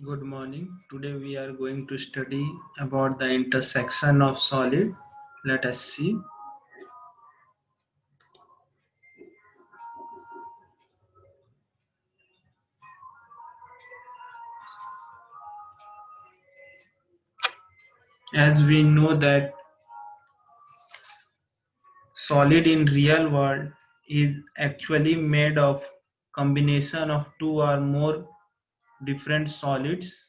Good morning. Today we are going to study about the intersection of solid. Let us see. As we know that solid in real world is actually made of combination of two or more different solids.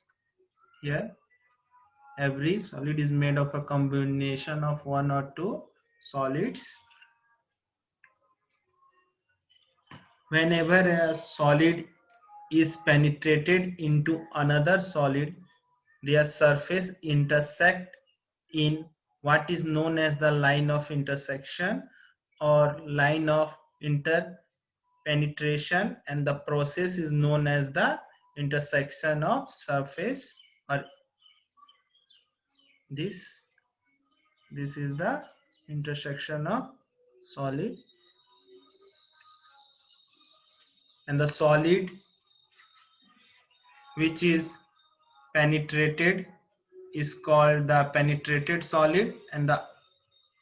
Here every solid is made of a combination of one or two solids. Whenever a solid is penetrated into another solid, their surface intersect in what is known as the line of intersection or line of interpenetration, and the process is known as the intersection of surface, or this this is the intersection of solid. And the solid which is penetrated is called the penetrated solid, and the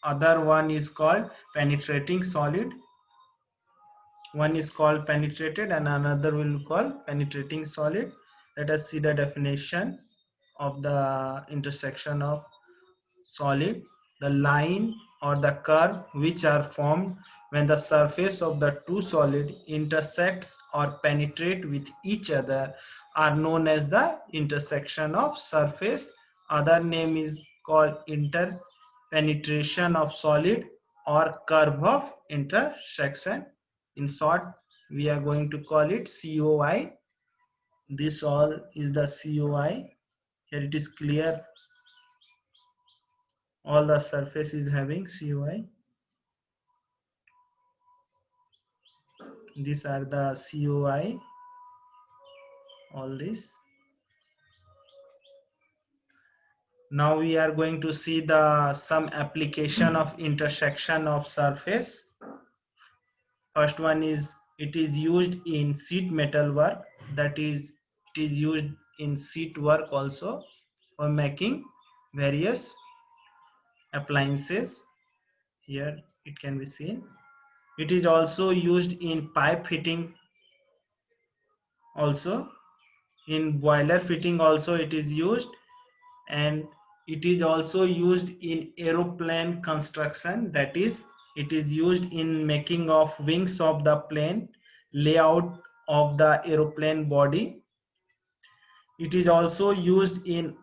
other one is called penetrating solid. One is called penetrated and another will call penetrating solid. Let us see the definition of the intersection of solid. The line or the curve which are formed when the surface of the two solid intersects or penetrate with each other are known as the intersection of surface. Other name is called interpenetration of solid or curve of intersection. In short, we are going to call it COI. This all is the COI. Here it is clear, all the surface is having COI. These are the COI, all this. Now we are going to see the some application of intersection of surface. First one is it is used in sheet metal work, that is it is used in sheet work also for making various appliances. Here it can be seen. It is also used in pipe fitting, also in boiler fitting also it is used, and it is also used in aeroplane construction, that is it is used in making of wings of the plane, layout of the aeroplane body. It is also used in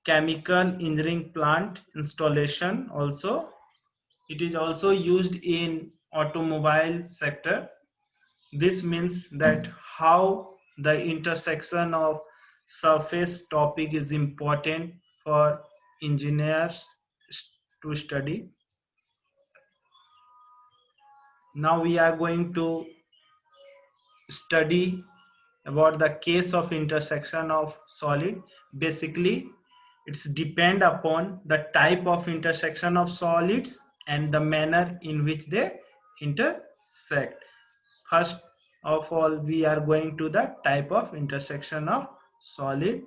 chemical engineering plant installation also. It is also used in automobile sector. This means that how the intersection of surface topic is important for engineers to study. Now we are going to study about the case of intersection of solid. Basically, it's depend upon the type of intersection of solids and the manner in which they intersect. First of all, we are going to the type of intersection of solid.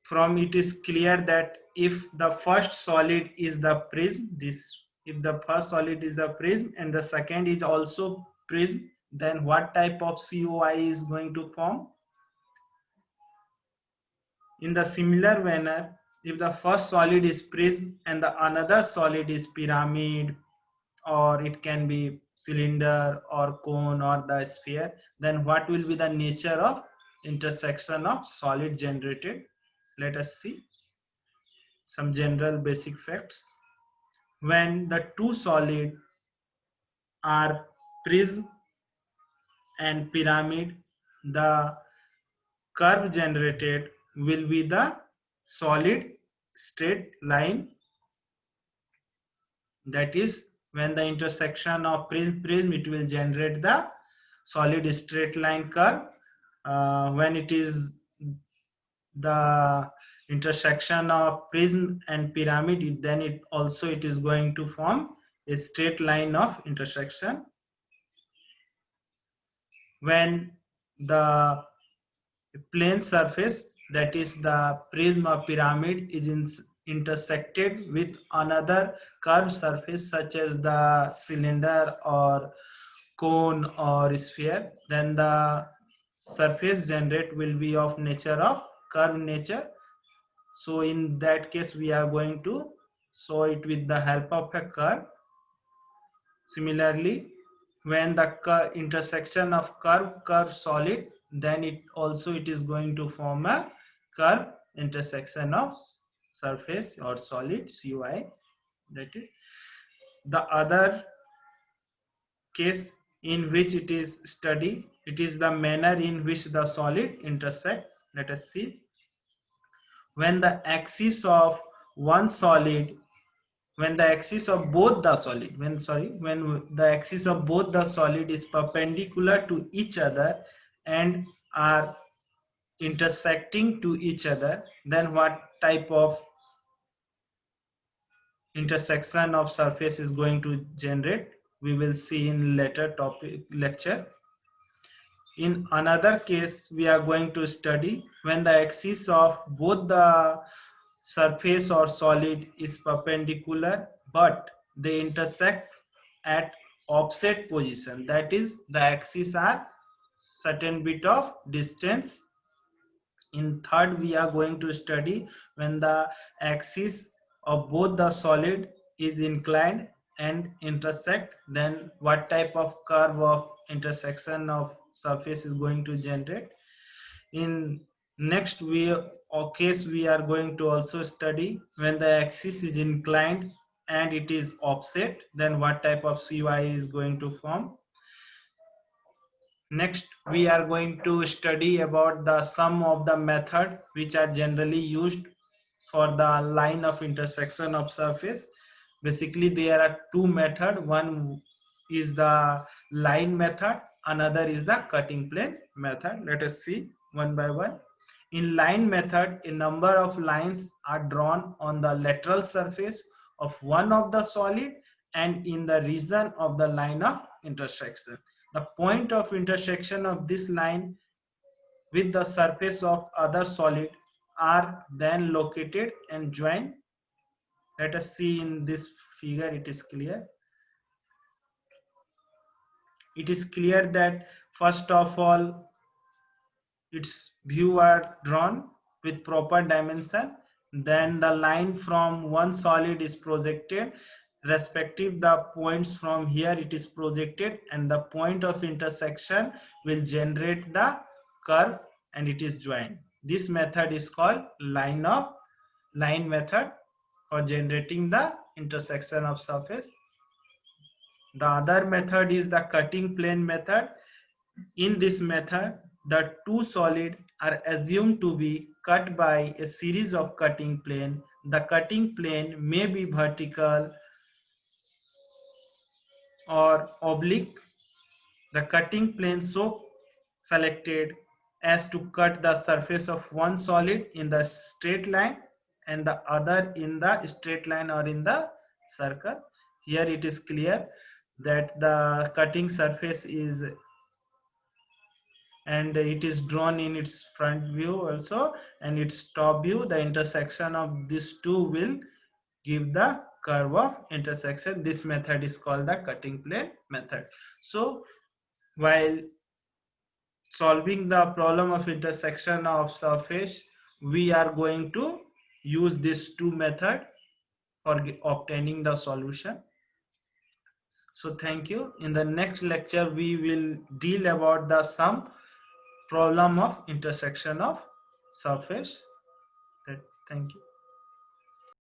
From it is clear that if the first solid is the prism, this if the first solid is the prism and the second is also prism, then what type of COI is going to form? In the similar manner, if the first solid is prism and the another solid is pyramid, or it can be cylinder or cone or the sphere, then what will be the nature of intersection of solid generated? Let us see some general basic facts. When the two solid are prism and pyramid, the curve generated will be the solid straight line. That is, when the intersection of prism, it will generate the solid straight line curve. When it is the intersection of prism and pyramid, then it also it is going to form a straight line of intersection. when the plane surface, that is the prism or pyramid, is intersected with another curved surface such as the cylinder or cone or sphere, then the surface generated will be of nature of curved nature. So in that case we are going to show it with the help of a curve. Similarly, when the intersection of curve solid, then it is going to form a curve intersection of surface or solid CUI. That is the other case in which it is study. It is the manner in which the solid intersect. Let us see. When the axis of one solid, when the axis of both the solid, when the axis of both the solid is perpendicular to each other and are intersecting to each other, then what type of intersection of surface is going to generate, we will see in later topic lecture. In another case, we are going to study when the axis of both the surface or solid is perpendicular, but they intersect at opposite position. That is, the axes are certain bit of distance. In third, we are going to study when the axis of both the solid is inclined and intersect, then what type of curve of intersection of surface is going to generate. In next case, we are going to also study when the axis is inclined and it is offset, then what type of CY is going to form. Next, we are going to study about the some of the method which are generally used for the line of intersection of surface. Basically, there are two methods. One is the line method, another is the cutting plane method. Let us see one by one. In line method, a number of lines are drawn on the lateral surface of one of the solid and in the region of the line of intersection. The point of intersection of this line with the surface of other solid are then located and joined. Let us see in this figure, it is clear. It is clear that first of all, its view are drawn with proper dimension. Then the line from one solid is projected, respective the points from here it is projected, and the point of intersection will generate the curve and it is joined. This method is called line method for generating the intersection of surface. The other method is the cutting plane method. In this method, the two solids are assumed to be cut by a series of cutting plane. The cutting plane may be vertical or oblique. The cutting plane so selected as to cut the surface of one solid in the straight line and the other in the straight line or in the circle. Here it is clear that the cutting surface is, and it is drawn in its front view also, and its top view. The intersection of these two will give the curve of intersection. This method is called the cutting plane method. So while solving the problem of intersection of surface, we are going to use these two methods for obtaining the solution. So thank you. In the next lecture, we will deal about the some problem of intersection of surface. Thank you.